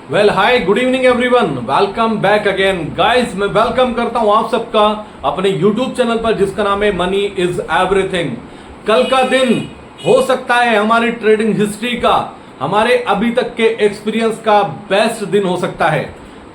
Well hi good evening everyone, welcome back again guys. मैं welcome करता हूं आप सबका अपने यूट्यूब चैनल पर जिसका नाम है मनी इज एवरीथिंग। कल का दिन हो सकता है हमारी ट्रेडिंग हिस्ट्री का, हमारे अभी तक के एक्सपीरियंस का बेस्ट दिन हो सकता है।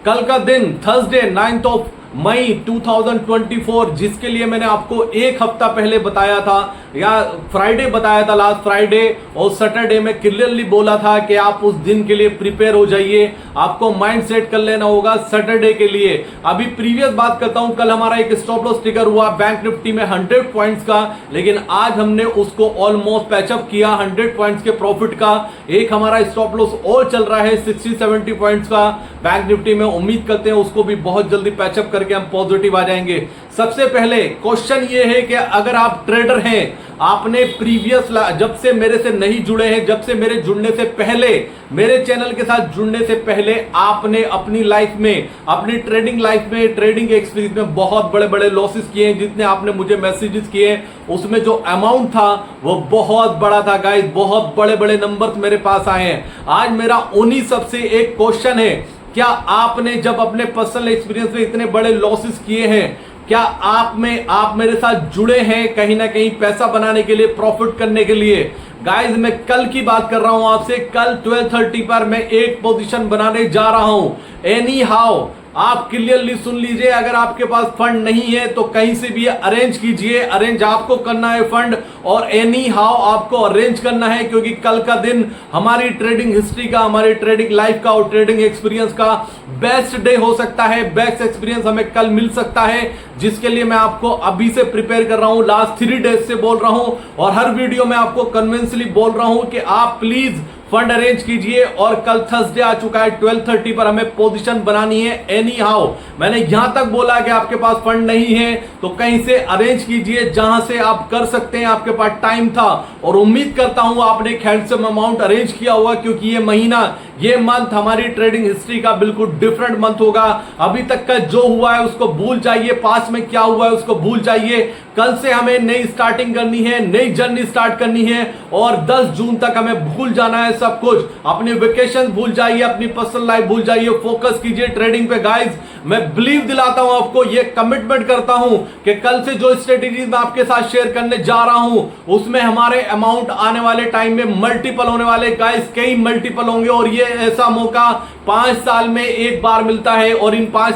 कल का दिन थर्सडे 9 ऑफ मई 2024, जिसके लिए मैंने आपको एक हफ्ता पहले बताया था या फ्राइडे बताया था, लास्ट फ्राइडे और सैटरडे में क्लियरली बोला था कि आप उस दिन के लिए प्रिपेयर हो जाइए, आपको माइंड सेट कर लेना होगा सैटरडे के लिए। अभी प्रीवियस बात करता हूं, कल हमारा एक स्टॉप लॉस ट्रिगर हुआ बैंक निफ्टी में 100 पॉइंट्स का, लेकिन आज हमने उसको ऑलमोस्ट पैचअप किया 100 पॉइंट्स के प्रॉफिट का। एक हमारा स्टॉप लॉस और चल रहा है 60-70 पॉइंट्स का बैंक निफ्टी में, उम्मीद करते हैं उसको भी बहुत जल्दी पैचअप करके हम पॉजिटिव आ जाएंगे। सबसे पहले क्वेश्चन ये है कि अगर आप ट्रेडर हैं, आपने प्रीवियस जब से मेरे से नहीं जुड़े हैं, जब से मेरे जुड़ने से पहले, मेरे चैनल के साथ जुड़ने से पहले आपने अपनी लाइफ में, अपनी ट्रेडिंग लाइफ में, ट्रेडिंग एक्सपीरियंस में बहुत बड़े बड़े लॉसेस किए हैं। जितने आपने मुझे मैसेजेस किए उसमें जो अमाउंट था वो बहुत बड़ा था गाइस, बहुत बड़े बड़े नंबर्स मेरे पास आए हैं। आज मेरा उन्हीं सबसे एक क्वेश्चन है, क्या आपने जब अपने पर्सनल एक्सपीरियंस में इतने बड़े लॉसेस किए हैं, क्या आप मेरे साथ जुड़े हैं कहीं ना कहीं पैसा बनाने के लिए, प्रॉफिट करने के लिए? गाइस मैं कल की बात कर रहा हूं आपसे, कल 12:30 पर मैं एक पोजीशन बनाने जा रहा हूं। एनी हाउ आप क्लियरली सुन लीजिए, अगर आपके पास फंड नहीं है तो कहीं से भी अरेंज कीजिए। अरेंज आपको करना है फंड, और एनी हाउ आपको अरेंज करना है, क्योंकि कल का दिन हमारी ट्रेडिंग हिस्ट्री का, हमारी ट्रेडिंग लाइफ का और ट्रेडिंग एक्सपीरियंस का बेस्ट डे हो सकता है। बेस्ट एक्सपीरियंस हमें कल मिल सकता है, जिसके लिए मैं आपको अभी से प्रिपेयर कर रहा हूं, लास्ट 3 डेज से बोल रहा हूं, और हर वीडियो में आपको कन्विंसली बोल रहा हूं कि आप प्लीज फंड अरेंज कीजिए। और कल थर्सडे आ चुका है, 12:30 पर हमें पोजीशन बनानी है। एनी हाउ मैंने यहां तक बोला कि आपके पास फंड नहीं है तो कहीं से अरेंज कीजिए, जहां से आप कर सकते हैं, आपके पास टाइम था। और उम्मीद करता हूं आपने एक हैंडसम अमाउंट अरेंज किया होगा, क्योंकि ये महीना, ये मंथ हमारी ट्रेडिंग हिस्ट्री का बिल्कुल डिफरेंट मंथ होगा। अभी तक का जो हुआ है उसको भूल जाइए, पास में क्या हुआ है उसको भूल जाइए। कल से हमें नई स्टार्टिंग करनी है, नई जर्नी स्टार्ट करनी है, और 10 जून तक हमें भूल जाना है सब कुछ। अपनी वेकेशन भूल जाइए, अपनी पर्सनल लाइफ भूल जाइए, फोकस कीजिए ट्रेडिंग पे गाइस। मैं बिलीव दिलाता हूं आपको, ये कमिटमेंट करता हूं कि कल से जो स्ट्रेटेजी मैं आपके साथ शेयर करने जा रहा हूं उसमें हमारे अमाउंट आने वाले टाइम में मल्टीपल होने वाले गाइस, कई मल्टीपल होंगे। और ये ऐसा मौका 5 साल में एक बार मिलता है, और इन 5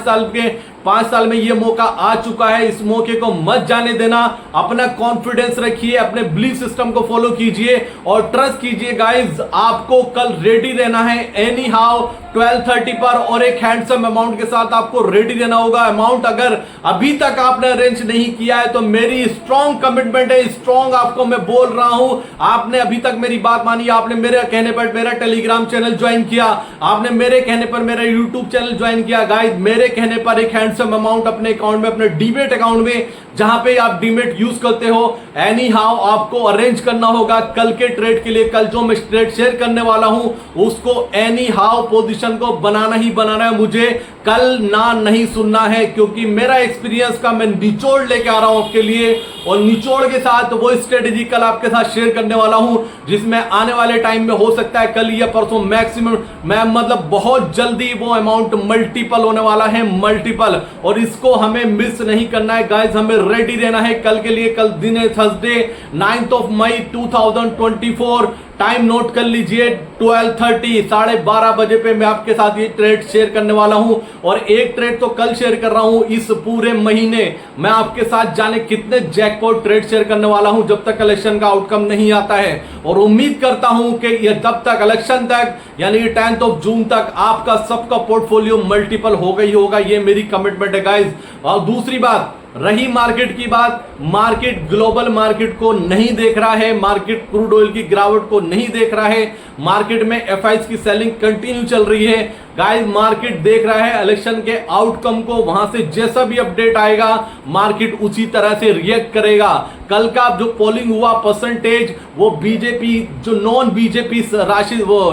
साल में ये मौका आ चुका है। इस मौके को मत जाने देना, अपना कॉन्फिडेंस रखिए, अपने बिलीफ सिस्टम को फॉलो कीजिए और ट्रस्ट कीजिए गाइस। आपको कल रेडी रहना है एनी हाउ 12:30 पर, और एक हैंडसम अमाउंट के साथ आपको रेडी रहना होगा। अमाउंट अगर अभी तक आपने अरेंज नहीं किया है तो मेरी स्ट्रॉन्ग कमिटमेंट है, स्ट्रॉन्ग आपको मैं बोल रहा हूं, आपने अभी तक मेरी बात मानी, आपने मेरे कहने पर मेरा टेलीग्राम चैनल ज्वाइन किया, आपने मेरे कहने पर मेरा यूट्यूब चैनल ज्वाइन किया गाइस, मेरे कहने पर एक हैंडसम अमाउंट अपने अकाउंट में, अपने डीमेट अकाउंट में, जहां पे आप डीमेट यूज करते हो, एनी हाउ आपको अरेंज करना होगा कल के ट्रेड के लिए। कल जो मैं ट्रेड शेयर करने वाला हूं उसको एनी हाउ पोजीशन को बनाना ही बनाना है मुझे, कल ना नहीं सुनना है, क्योंकि मेरा एक्सपीरियंस का मैं निचोड़ लेके आ रहा हूं आपके लिए, और निचोड़ के साथ वो स्ट्रेटेजी कल आपके साथ शेयर करने वाला हूं, जिसमें आने वाले टाइम में हो सकता है कल या परसों मैक्सिमम, मैं मतलब बहुत जल्दी वो अमाउंट मल्टीपल होने वाला है, मल्टीपल। और इसको हमें मिस नहीं करना है गाइस, हमें रेडी रहना है कल के लिए। कल दिन है Thursday 9 of May 2024, time note कर लीजिए 12:30, 12:30 बजे पे मैं आपके साथ ये ट्रेड शेयर करने वाला हूं। और एक ट्रेड तो कल शेयर कर रहा हूं, इस पूरे महीने मैं आपके साथ जाने कितने जैकपॉट ट्रेड शेयर करने वाला हूं जब तक इलेक्शन का आउटकम नहीं आता है। और उम्मीद करता हूं कि ये तब तक, इलेक्शन तक यानी 10 ऑफ जून तक, आपका सबका पोर्टफोलियो मल्टीपल हो गई होगा, ये मेरी कमिटमेंट है गाइस। और दूसरी बात, रही मार्केट की बात, मार्केट ग्लोबल मार्केट को नहीं देख रहा है, मार्केट क्रूड ऑयल की गिरावट को नहीं देख रहा है, मार्केट में एफआईज की सेलिंग कंटिन्यू चल रही है गाइस। मार्केट देख रहा है इलेक्शन के आउटकम को, वहां से जैसा भी अपडेट आएगा मार्केट उसी तरह से रिएक्ट करेगा। कल का जो पोलिंग हुआ परसेंटेज, वो बीजेपी, जो नॉन बीजेपी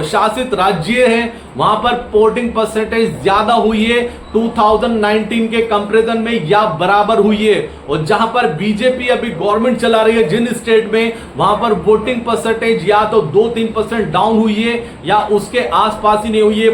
शासित राज्य हैं वहां पर वोटिंग परसेंटेज ज्यादा हुई है 2019 के कंपैरिजन में, या बराबर हुई है। और जहां पर बीजेपी अभी गवर्नमेंट चला रही है जिन स्टेट में, वहां पर वोटिंग परसेंटेज या तो 2-3% डाउन हुई है या उसके आसपास ही नहीं हुई है।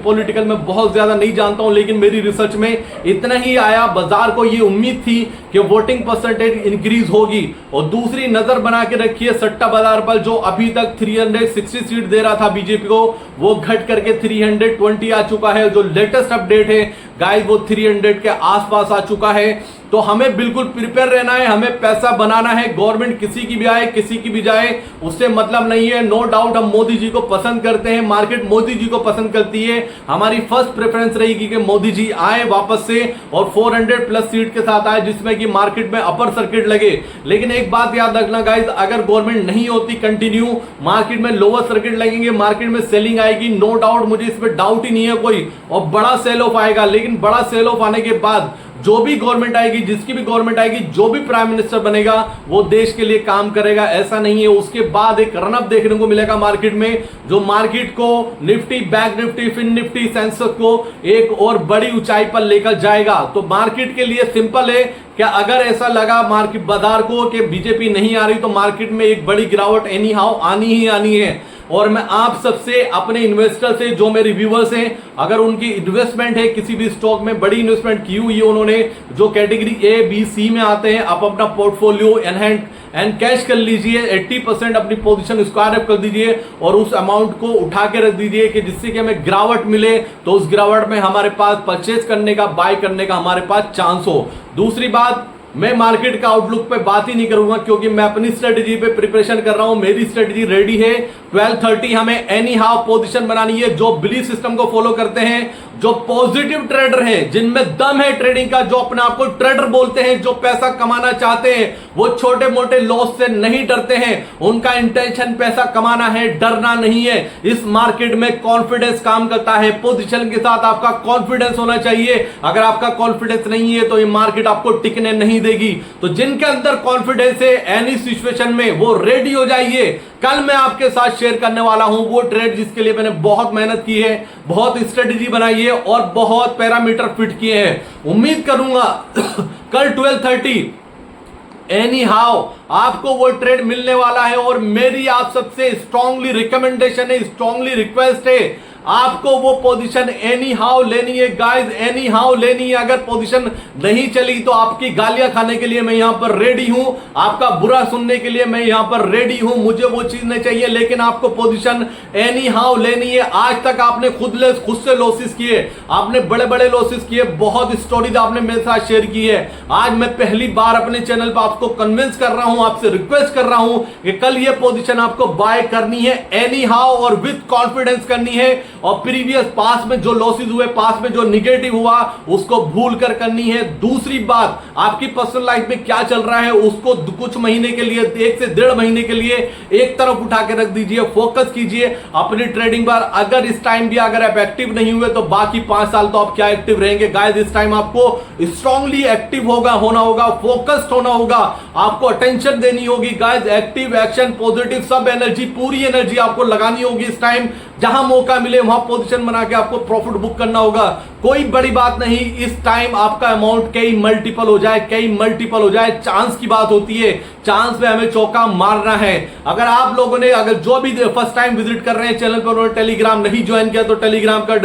पॉलिटिकल में बहुत ज्यादा नहीं जानता हूं, लेकिन मेरी रिसर्च में इतना ही आया। बाजार को ये उम्मीद थी कि वोटिंग परसेंटेज इंक्रीज होगी। और दूसरी नजर बना के रखिए सट्टा बाजार पर, जो अभी तक 360 सीट दे रहा था बीजेपी को, वो घट करके 320 आ चुका है। जो लेटेस्ट अपडेट है गाइस वो 300 के आसपास आ चुका है। तो हमें बिल्कुल प्रिपेयर रहना है, हमें पैसा बनाना है। गवर्नमेंट किसी की भी आए, किसी की भी जाए, उससे मतलब नहीं है। नो डाउट हम मोदी जी को पसंद करते हैं, मार्केट मोदी जी को पसंद करती है। हमारी फर्स्ट प्रेफरेंस रहेगी कि मोदी जी आए वापस से और 400 प्लस सीट के साथ आए, जिसमें कि मार्केट में अपर सर्किट लगे। लेकिन एक बात याद रखना गाइस, अगर गवर्नमेंट नहीं होती कंटिन्यू, मार्केट में लोअर सर्किट लगेंगे, मार्केट में सेलिंग आएगी। नो डाउट, मुझे इसमें डाउट ही नहीं है कोई, और बड़ा सेल ऑफ आएगा। लेकिन बड़ा सेल ऑफ आने के बाद जो भी गवर्नमेंट आएगी, जिसकी भी गवर्नमेंट आएगी, जो भी प्राइम मिनिस्टर बनेगा, वो देश के लिए काम करेगा, ऐसा नहीं है। उसके बाद एक रनअप देखने को मिलेगा मार्केट में, जो मार्केट को Nifty, bank Nifty, Fin Nifty, Sensex को एक और बड़ी ऊंचाई पर लेकर जाएगा। तो मार्केट के लिए सिंपल है कि अगर ऐसा लगा मार्केट बाजार को कि बीजेपी नहीं आ रही, तो मार्केट में एक बड़ी गिरावट एनी हाउ आनी ही आनी है। और मैं आप सबसे, अपने इन्वेस्टर से, जो मेरे व्यूवर्स हैं, अगर उनकी इन्वेस्टमेंट है किसी भी स्टॉक में, बड़ी इन्वेस्टमेंट की हुई है उन्होंने, जो कैटेगरी ए बी सी में आते हैं, आप अपना पोर्टफोलियो एनहेंड एंड कैश कर लीजिए। 80% अपनी पोजीशन स्क्वायर अप कर दीजिए और उस अमाउंट को उठा के रख दीजिए, कि जिससे कि हमें गिरावट मिले तो उस गिरावट में हमारे पास परचेज करने का, बाय करने का हमारे पास चांस हो। दूसरी बात, मैं मार्केट का आउटलुक पे बात ही नहीं करूंगा, क्योंकि मैं अपनी स्ट्रेटजी पे प्रिपरेशन कर रहा हूं। मेरी स्ट्रेटजी रेडी है। 1230 हमें एनी हाउ पोजीशन बनानी है। जो बिलीफ सिस्टम को फॉलो करते हैं, जो पॉजिटिव ट्रेडर हैं, जिनमें दम है ट्रेडिंग का, जो अपने आप को ट्रेडर बोलते हैं, जो पैसा कमाना चाहते हैं, वो छोटे मोटे लॉस से नहीं डरते हैं। उनका इंटेंशन पैसा कमाना है, डरना नहीं है। इस मार्केट में कॉन्फिडेंस काम करता है। पोजीशन के साथ आपका कॉन्फिडेंस होना चाहिए। अगर आपका कॉन्फिडेंस नहीं है तो ये मार्केट आपको टिकने नहीं देगी। तो जिनके अंदर कॉन्फिडेंस है, एनी सिचुएशन में वो रेडी हो जाइए। कल मैं आपके साथ शेयर करने वाला हूं वो ट्रेड जिसके लिए मैंने बहुत मेहनत की है, बहुत स्ट्रेटजी बनाई है और बहुत पैरामीटर फिट किए हैं। उम्मीद करूंगा कल 1230 एनी हाउ आपको वो ट्रेड मिलने वाला है। और मेरी आप सबसे स्ट्रांगली रिकमेंडेशन है, स्ट्रांगली रिक्वेस्ट है, आपको वो पोजीशन एनी हाउ लेनी है गाइस, एनी हाउ लेनी है। अगर पोजीशन नहीं चली तो आपकी गालियां खाने के लिए मैं यहां पर रेडी हूं, आपका बुरा सुनने के लिए मैं यहां पर रेडी हूं। मुझे वो चीज नहीं चाहिए, लेकिन आपको पोजीशन एनी हाउ लेनी है। आज तक आपने खुद से लॉसेस किए, आपने बड़े बड़े लॉसेस किए, बहुत स्टोरीज आपने मेरे साथ शेयर की है। आज मैं पहली बार अपने चैनल पर आपको कन्विंस कर रहा हूं, आपसे रिक्वेस्ट कर रहा हूं कि कल ये पोजीशन आपको बाय करनी है एनी हाउ और विद कॉन्फिडेंस करनी है। और प्रीवियस पास में जो लॉसेस हुए, पास में जो निगेटिव हुआ, उसको भूल कर करनी है। दूसरी बात, आपकी पर्सनल लाइफ में क्या चल रहा है उसको कुछ महीने के लिए, 1 से 1.5 महीने के लिए एक तरफ उठा के रख दीजिए, फोकस कीजिए अपनी ट्रेडिंग पर। अगर इस टाइम भी अगर आप एक्टिव नहीं हुए तो बाकी 5 साल तो आप क्या एक्टिव रहेंगे गाइस। इस टाइम आपको स्ट्रांगली एक्टिव होना होगा, फोकस्ड होना होगा, आपको अटेंशन देनी होगी गाइस। एक्टिव, एक्शन, पॉजिटिव, सब एनर्जी, पूरी एनर्जी आपको लगानी होगी इस टाइम। जहां मौका मिले वहां पोजीशन बना के आपको प्रॉफिट बुक करना होगा। कोई बड़ी बात नहीं, इस टाइम आपका अमाउंट कई मल्टीपल हो जाए, चांस की बात होती है। चांस में हमें चौका मारना है। अगर आप लोगों ने, अगर जो भी फर्स्ट टाइम विजिट कर रहे हैं चैनल पर, उन्होंने टेलीग्राम नहीं ज्वाइन किया तो टेलीग्राम का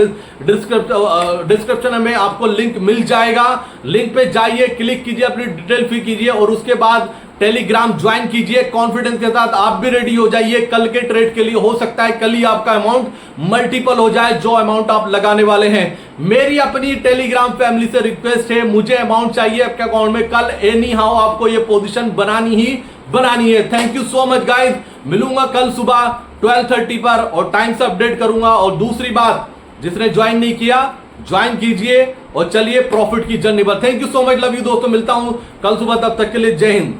डिस्क्रिप्शन में आपको लिंक मिल जाएगा। लिंक पे जाइए, क्लिक कीजिए, अपनी डिटेल फिल कीजिए और उसके बाद टेलीग्राम ज्वाइन कीजिए। कॉन्फिडेंस के साथ आप भी रेडी हो जाइए कल के ट्रेड के लिए। हो सकता है कल ही आपका अमाउंट मल्टीपल हो जाए जो अमाउंट आप लगाने वाले हैं। मेरी अपनी टेलीग्राम फैमिली से रिक्वेस्ट है, मुझे अमाउंट चाहिए आपके अकाउंट में कल एनी हाउ, आपको ये पोजीशन बनानी है। Thank you so much guys. मिलूंगा कल सुबह 12:30 पर और टाइम से अपडेट करूंगा। और दूसरी बात, जिसने ज्वाइन नहीं किया ज्वाइन कीजिए और चलिए प्रॉफिट की जर्नी पर। Thank you so much, love you दोस्तों। मिलता हूं कल सुबह, तब तक के लिए जय हिंद।